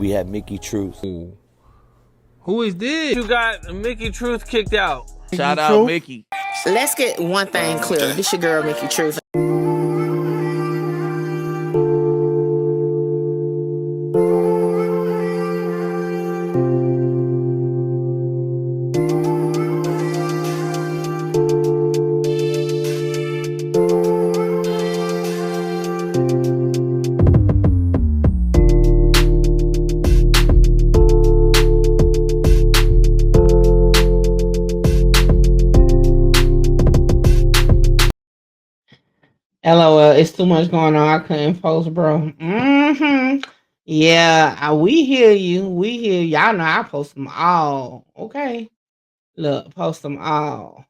We have Mickey Truth. Who is this? You got Mickey Truth kicked out. Shout out Mickey. Let's get one thing clear. This your girl, Mickey Truth. LOL, it's too much going on. I couldn't post, bro. Yeah, we hear you. We hear y'all know I post them all. Okay. Look, post them all.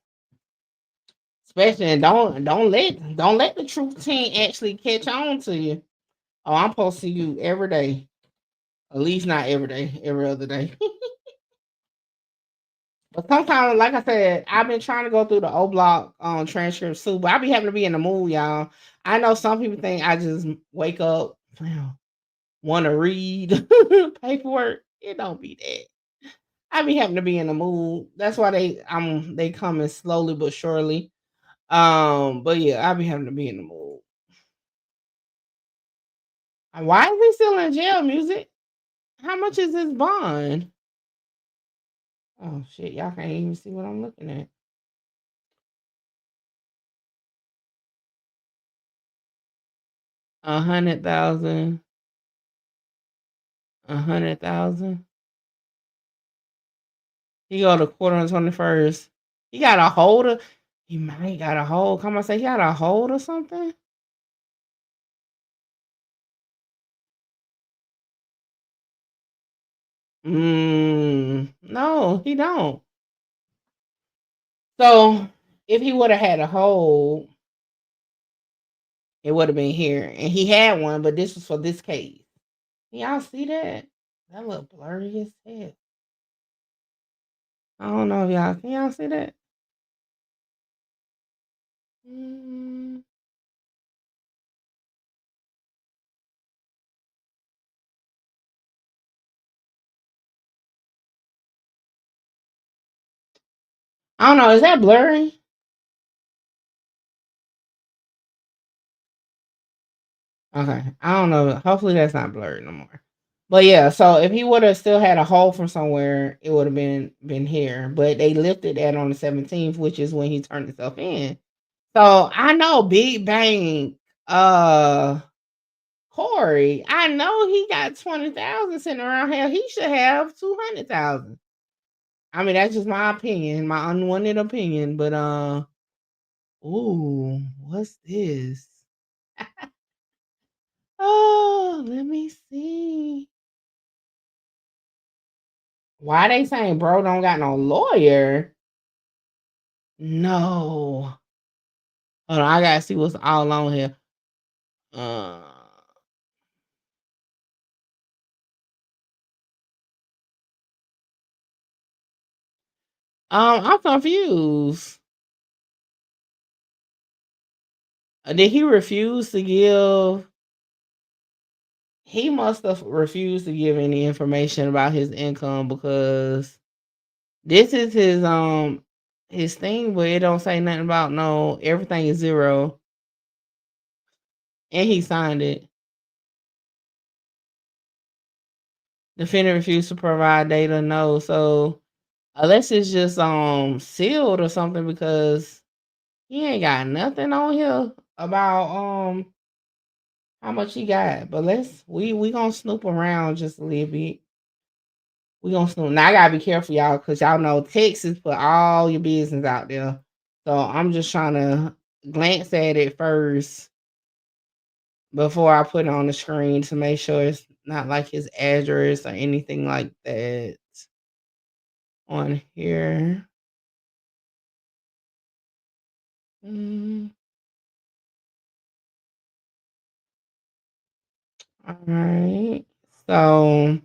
Especially don't let the truth team actually catch on to you. Oh, I'm posting you every day. At least not every day, every other day. But sometimes, like I said, I've been trying to go through the O block transcripts too, but I be having to be in the mood, y'all. I know some people think I just wake up, want to read paperwork. It don't be that. I be having to be in the mood. That's why they coming slowly but surely. But yeah, I be having to be in the mood. Why is he still in jail? Music? How much is his bond? Oh shit, y'all can't even see what I'm looking at. 100,000. 100,000. He go to court on the 21st. He got a holder. He might got a hold. Come on, say he got a hold or something. No, he don't. So if he would have had a hold, it would have been here, and he had one, but this was for this case. Can y'all see that? That look blurry as hell. I don't know if y'all can y'all see that. Mm. I don't know. Is that blurry? Okay. I don't know. Hopefully that's not blurry no more. But yeah, so if he would have still had a hole from somewhere, it would have been here. But they lifted that on the 17th, which is when he turned himself in. So I know Big Bang, uh Corey, I know he got 20,000 sitting around here. He should have 200,000. I mean, that's just my opinion, my unwanted opinion. But ooh, what's this? Oh, let me see. Why they saying bro don't got no lawyer? No. Hold on, I gotta see what's all on here. Uh, I'm confused. Did he refuse to give? He must have refused to give any information about his income because this is his thing, but it don't say nothing about no everything is zero, and he signed it. Defendant refused to provide data. No, so unless it's just sealed or something because he ain't got nothing on here about how much he got. But we gonna snoop around just a little bit. We gonna snoop. Now I gotta be careful, y'all, because y'all know Texas put all your business out there. So I'm just trying to glance at it first before I put it on the screen to make sure it's not like his address or anything like that on here. Mm, all right. So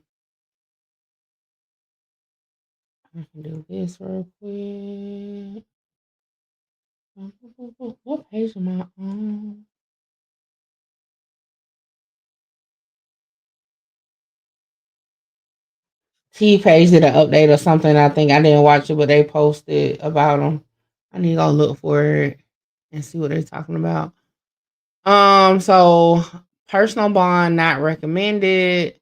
I can do this real quick. What page am I on? T-Page did an update or something. I think I didn't watch it, but they posted about them. I need to go look for it and see what they're talking about. So personal bond not recommended.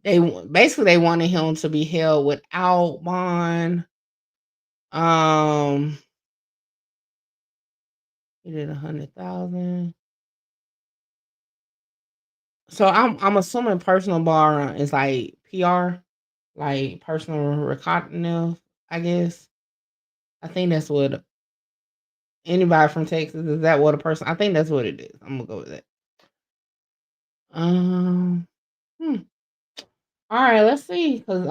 They wanted him to be held without bond. He did 100,000. So I'm assuming personal bond is like PR, like personal recognitive, I guess. I think that's what anybody from Texas, is that what a person? I think that's what it is. I'm gonna go with that. All right, let's see. Cause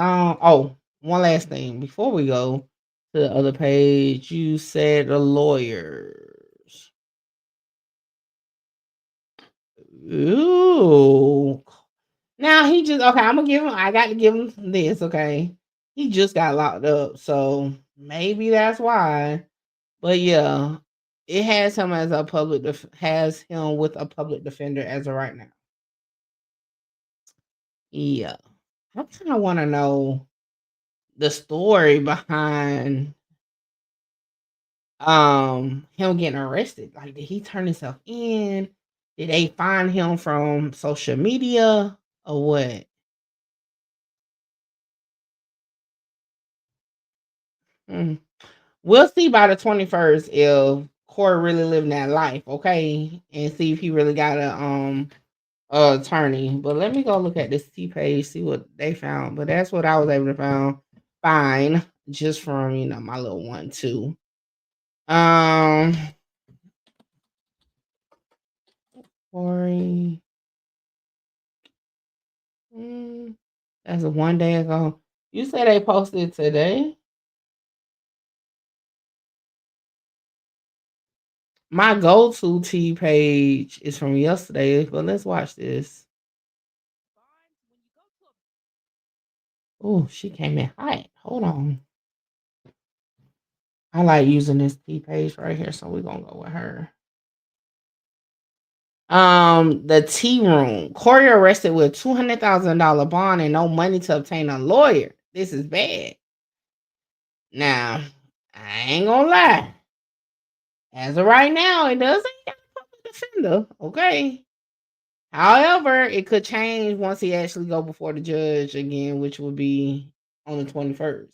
one last thing before we go to the other page. You said the lawyers. Ooh. Now he just okay. I'm gonna give him. I got to give him this. Okay, he just got locked up, so maybe that's why. But yeah, it has him as a has him with a public defender as of right now. Yeah, I kind of want to know the story behind him getting arrested. Like, did he turn himself in? Did they find him from social media or what? We'll see by the 21st if Corey really living that life, okay? And see if he really got a attorney. But let me go look at this T-Page, see what they found. But that's what I was able to find just from my little 1-2. Corey. That's 1 day ago. You said they posted today? My go-to T-Page is from yesterday, but let's watch this. Oh, she came in hot. Hold on. I like using this T-Page right here, so we're gonna go with her. The tea room. Corey arrested with $200,000 bond and no money to obtain a lawyer. This is bad. Now, I ain't gonna lie. As of right now, it doesn't got a public defender. Okay. However, it could change once he actually go before the judge again, which would be on the 21st.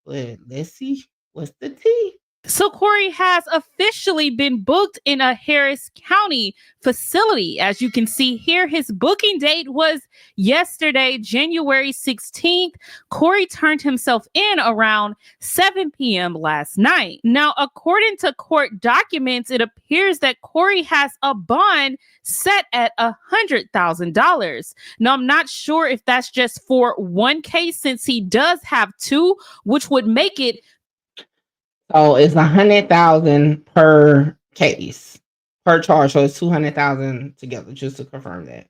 But let's see what's the tea. So Corey has officially been booked in a Harris County facility. As you can see here, his booking date was yesterday, January 16th. Corey turned himself in around 7 p.m. last night. Now, according to court documents, it appears that Corey has a bond set at $100,000. Now, I'm not sure if that's just for one case, since he does have two, which would make it. So it's 100,000 per case, per charge. So it's 200,000 together, just to confirm that.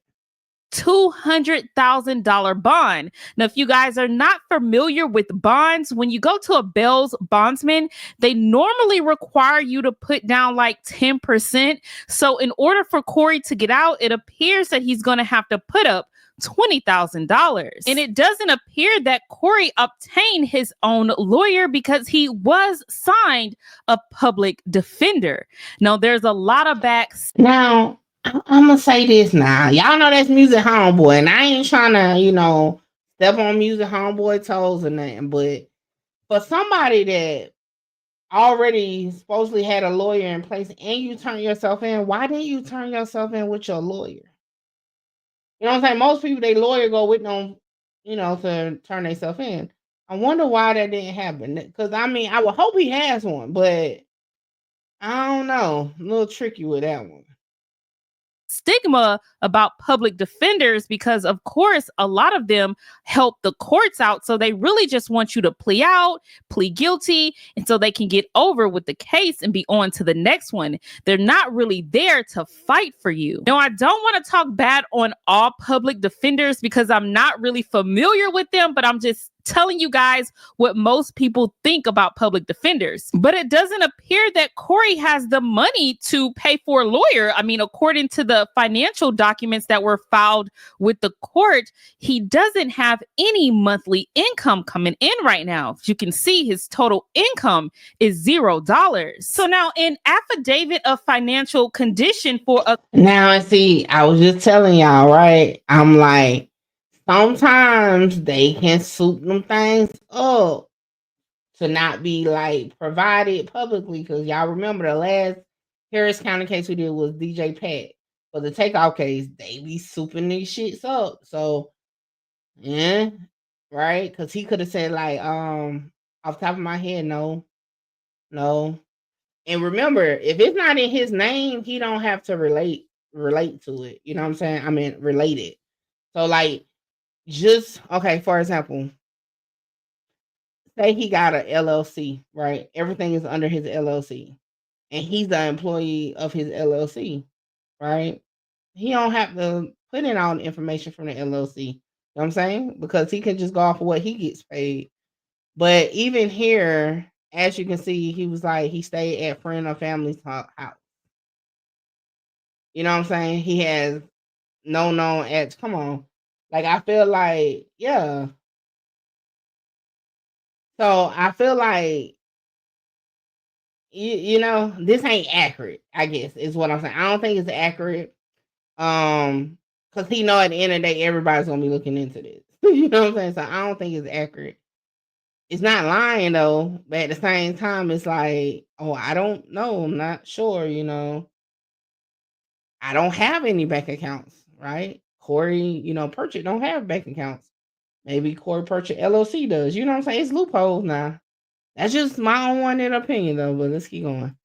$200,000 bond. Now, if you guys are not familiar with bonds, when you go to a bail's bondsman, they normally require you to put down like 10%. So in order for Corey to get out, it appears that he's going to have to put up $20,000. And it doesn't appear that Corey obtained his own lawyer because he was signed a public defender. Now, there's a lot of backs. Now, I'm going to say this now. Y'all know that's Music Homeboy, and I ain't trying to, step on Music Homeboy toes or nothing, but for somebody that already supposedly had a lawyer in place and you turn yourself in, why didn't you turn yourself in with your lawyer? You know what I'm saying? Most people, they lawyer go with them, to turn themselves in. I wonder why that didn't happen. Because, I would hope he has one, but I don't know. A little tricky with that one. Stigma about public defenders because, of course, a lot of them help the courts out. So they really just want you to plead guilty, and so they can get over with the case and be on to the next one. They're not really there to fight for you. Now, I don't want to talk bad on all public defenders because I'm not really familiar with them, but I'm just telling you guys what most people think about public defenders. But it doesn't appear that Corey has the money to pay for a lawyer. I mean, according to the financial documents that were filed with the court, he doesn't have any monthly income coming in right now. As you can see, his total income is $0. So now in affidavit of financial condition for a... Now, and see, I was just telling y'all, right? I'm like, sometimes they can soup them things up to not be like provided publicly. Because y'all remember the last Harris County case we did was DJ Pat. For the takeoff case, they be souping these shits up. So, yeah, right? Because he could have said, like, off the top of my head, no. And remember, if it's not in his name, he don't have to relate to it. You know what I'm saying? I mean, relate it. So, like, just, okay, for example, say he got a LLC, right? Everything is under his LLC. And he's the employee of his LLC, right? He don't have to put in all the information from the LLC. You know what I'm saying? Because he can just go off of what he gets paid. But even here, as you can see, he was like, he stayed at friend or family's house. You know what I'm saying? He has no known acts. Come on. Like, I feel like, yeah. So I feel like, you know, this ain't accurate, I guess, is what I'm saying. I don't think it's accurate. Because he know at the end of the day, everybody's going to be looking into this. You know what I'm saying? So I don't think it's accurate. It's not lying though, but at the same time, it's like, oh, I don't know. I'm not sure, you know. I don't have any bank accounts, right? Corey, you know, Pritchett don't have bank accounts. Maybe Corey Pritchett LLC does. You know what I'm saying? It's loopholes now. That's just my own opinion though, but let's keep going.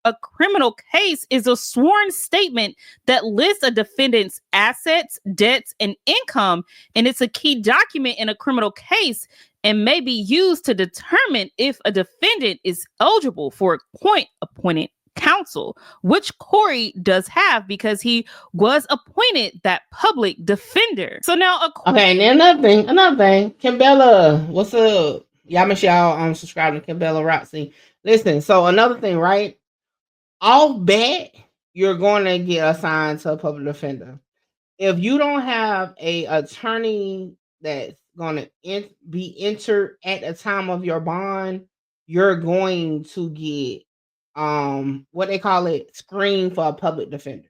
A criminal case is a sworn statement that lists a defendant's assets, debts, and income, and it's a key document in a criminal case and may be used to determine if a defendant is eligible for a court-appointed counsel, which Corey does have because he was appointed that public defender. So now, okay, and then another thing, Kimbella, what's up? Y'all make sure y'all subscribe to Kimbella Roxy. Listen, so another thing, right? I'll bet you're going to get assigned to a public defender. If you don't have a attorney that's going to be entered at the time of your bond, you're going to get what they call it, screened for a public defender.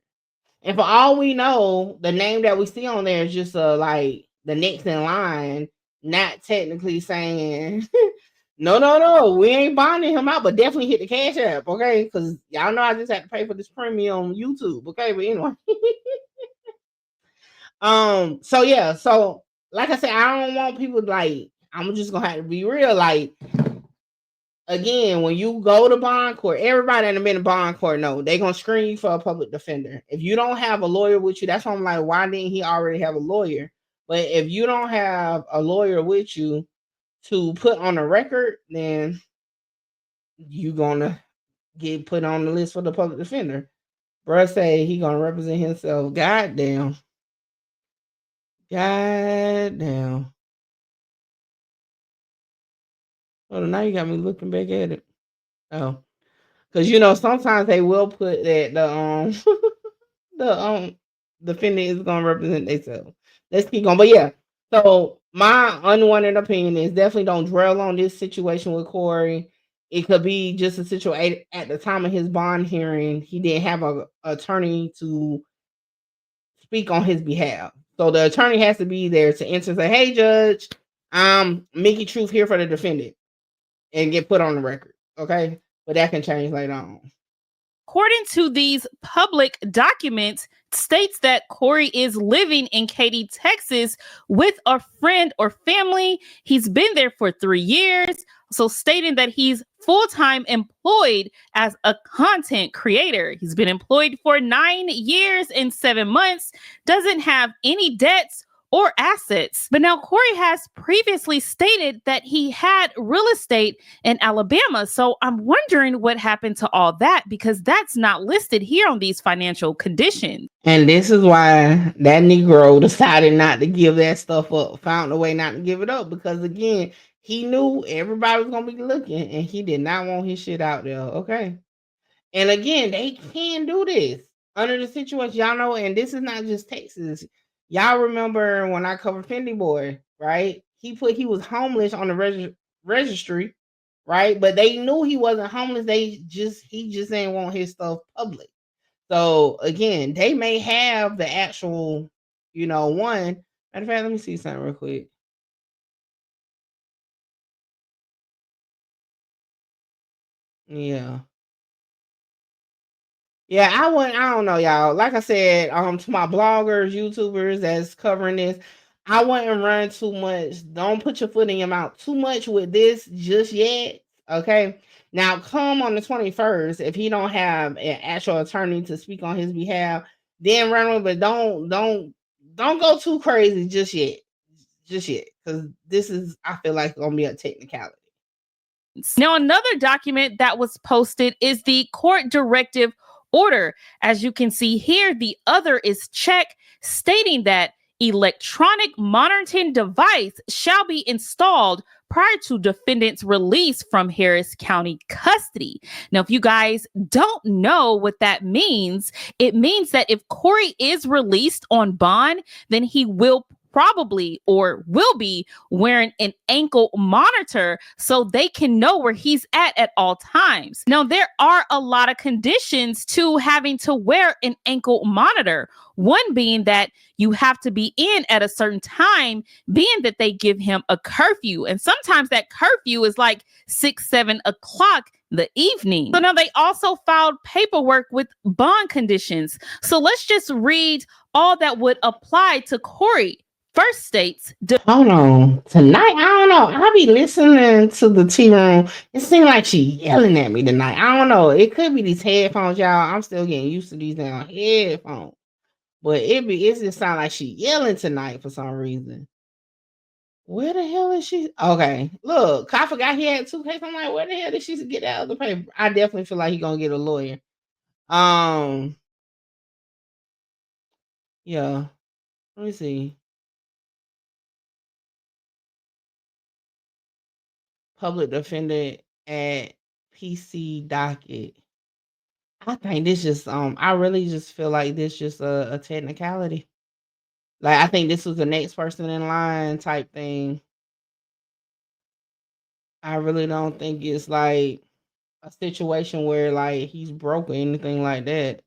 And for all we know, the name that we see on there is just like the next in line, not technically saying no, we ain't bonding him out, but definitely hit the Cash App, okay? Because y'all know I just had to pay for this premium on YouTube, okay? But anyway. So yeah, so like I said, I don't want people like, I'm just gonna have to be real. Like, again, when you go to bond court, everybody in the minute bond court know they're gonna screen you for a public defender. If you don't have a lawyer with you, that's why I'm like, why didn't he already have a lawyer? But if you don't have a lawyer with you to put on the record, then you gonna get put on the list for the public defender. Bruh say he gonna represent himself. Goddamn. Oh, now you got me looking back at it. Oh, because you know sometimes they will put that the defendant is gonna represent themselves. Let's keep going. But yeah, so my unwanted opinion is definitely don't dwell on this situation with Corey. It could be just a situation at the time of his bond hearing, he didn't have an attorney to speak on his behalf. So the attorney has to be there to enter and say, hey, judge, Mickey Truth here for the defendant, and get put on the record. Okay. But that can change later on. According to these public documents, states that Corey is living in Katy, Texas with a friend or family. He's been there for 3 years. So stating that he's full-time employed as a content creator. He's been employed for 9 years and 7 months, doesn't have any debts or assets. But now Corey has previously stated that he had real estate in Alabama. So I'm wondering what happened to all that, because that's not listed here on these financial conditions. And this is why that Negro decided not to give that stuff up, found a way not to give it up, because again, he knew everybody was going to be looking and he did not want his shit out there. Okay. And again, they can do this under the situation, y'all know, and this is not just Texas. Y'all remember when I covered Fendi Boy, right? He was homeless on the registry, right? But they knew he wasn't homeless. He just didn't want his stuff public. So again, they may have the actual, one. Matter of fact, let me see something real quick. Yeah. Yeah, I don't know, y'all. Like I said, to my bloggers, YouTubers that's covering this, I wouldn't run too much. Don't put your foot in your mouth too much with this just yet. Okay. Now come on the 21st, if he don't have an actual attorney to speak on his behalf, then run with it. But don't go too crazy just yet. Just yet. Because this is, I feel like, gonna be a technicality. Now, another document that was posted is the court directive order. As you can see here, the other is check, stating that electronic monitoring device shall be installed prior to defendant's release from Harris County custody. Now, if you guys don't know what that means, it means that if Corey is released on bond, then he will probably or will be wearing an ankle monitor so they can know where he's at all times. Now, there are a lot of conditions to having to wear an ankle monitor. One being that you have to be in at a certain time, being that they give him a curfew. And sometimes that curfew is like 6, 7 o'clock the evening. So now they also filed paperwork with bond conditions. So let's just read all that would apply to Corey. First states, hold on. Tonight, I don't know. I'll be listening to the tea room. It seems like she yelling at me tonight. I don't know. It could be these headphones, y'all. I'm still getting used to these damn headphones. But it just sound like she yelling tonight for some reason. Where the hell is she? Okay. Look, I forgot he had 2 cases. I'm like, where the hell did she get that other paper? I definitely feel like he's gonna get a lawyer. Yeah. Let me see. Public defender at PC docket. I think this just I really just feel like this just a technicality. Like I think this was the next person in line type thing. I really don't think it's like a situation where like he's broke or anything like that.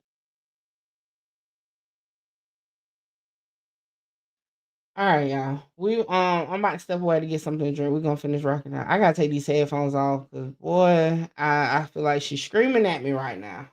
All right, y'all. I'm about to step away to get something to drink. We're gonna finish rocking out. I gotta take these headphones off because boy, I feel like she's screaming at me right now.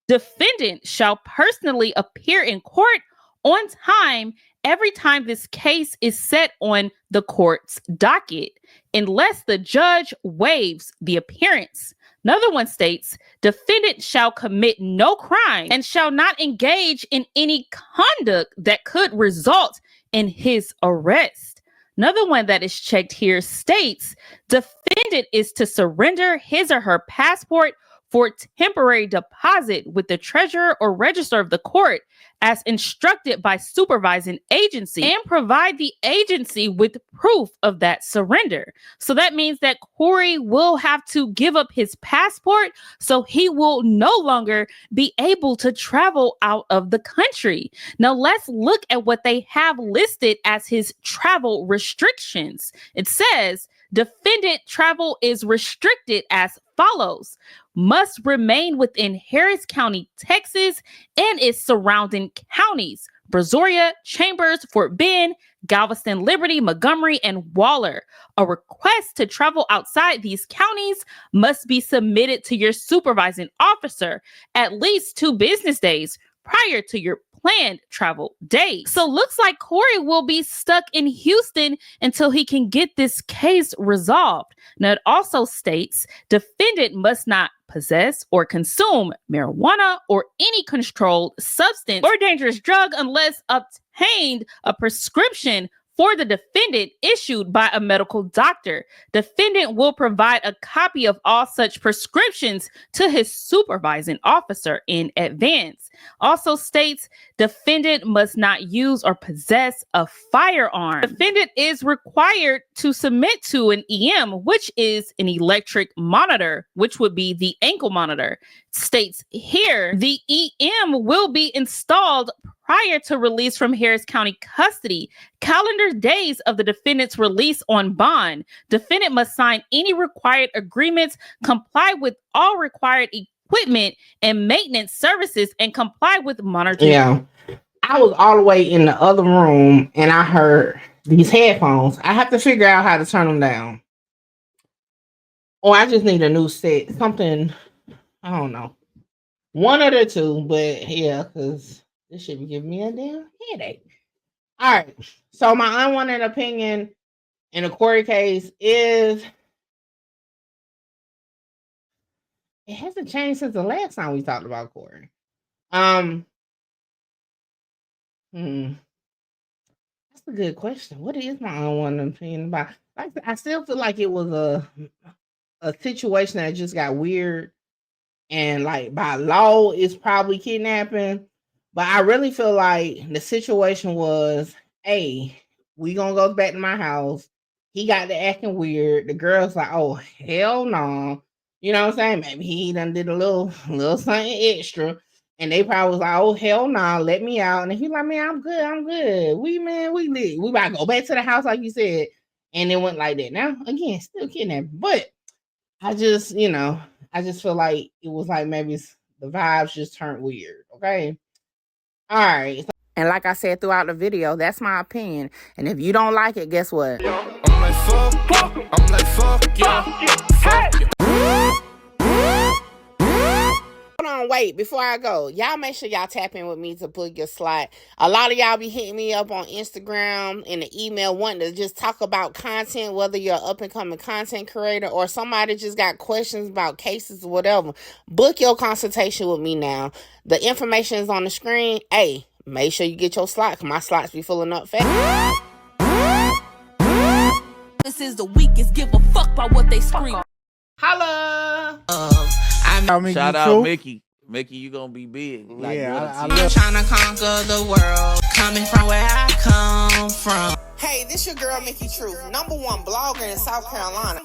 Defendant shall personally appear in court on time every time this case is set on the court's docket, unless the judge waives the appearance. Another one states, defendant shall commit no crime and shall not engage in any conduct that could result in his arrest. Another one that is checked here states, defendant is to surrender his or her passport for temporary deposit with the treasurer or register of the court as instructed by supervising agency, and provide the agency with proof of that surrender. So that means that Corey will have to give up his passport, so he will no longer be able to travel out of the country. Now let's look at what they have listed as his travel restrictions. It says, defendant travel is restricted as follows: must remain within Harris County, Texas, and its surrounding counties: Brazoria, Chambers, Fort Bend, Galveston, Liberty, Montgomery, and Waller. A request to travel outside these counties must be submitted to your supervising officer at least 2 business days prior to your planned travel date. So looks like Corey will be stuck in Houston until he can get this case resolved. Now, it also states defendant must not possess or consume marijuana or any controlled substance or dangerous drug unless obtained a prescription for the defendant issued by a medical doctor. Defendant will provide a copy of all such prescriptions to his supervising officer in advance. Also states defendant must not use or possess a firearm. Defendant is required to submit to an EM, which is an electric monitor, which would be the ankle monitor. States here, the EM will be installed prior to release from Harris County custody. Calendar days of the defendant's release on bond. Defendant must sign any required agreements, comply with all required equipment and maintenance services, and comply with monitoring. Yeah. I was all the way in the other room and I heard these headphones. I have to figure out how to turn them down. Or I just need a new set. Something, I don't know. One of the two, but yeah, because this should be giving me a damn headache. All right. So my unwanted opinion in the Corey case is it hasn't changed since the last time we talked about Corey. That's a good question. What is my unwanted opinion about? Like, I still feel like it was a situation that just got weird, and like by law, it's probably kidnapping. But I really feel like the situation was, hey, we gonna go back to my house. He got to acting weird. The girl's like, oh hell no. You know what I'm saying? Maybe he done did a little something extra. And they probably was like, oh hell no, let me out. And he's like, man, I'm good. We about to go back to the house, like you said. And it went like that. Now, again, still kidnapping. But I just feel like it was like maybe the vibes just turned weird. Okay. All right. And like I said throughout the video, that's my opinion. And if you don't like it, guess what? I'm like, fuck yeah. Hold on, wait, before I go, y'all make sure y'all tap in with me to book your slot. A lot of y'all be hitting me up on Instagram and the email wanting to just talk about content, whether you're an up-and-coming content creator or somebody just got questions about cases or whatever. Book your consultation with me now. The information is on the screen. Hey, make sure you get your slot, because my slots be filling up fast. This is the weakest, give a fuck about what they scream. Holla! Shout out Mickey. Mickey, you gonna be big. Like, yeah, I'm trying to conquer the world, coming from where I come from. Hey, this your girl, Mickey Truth, #1 blogger in South Carolina.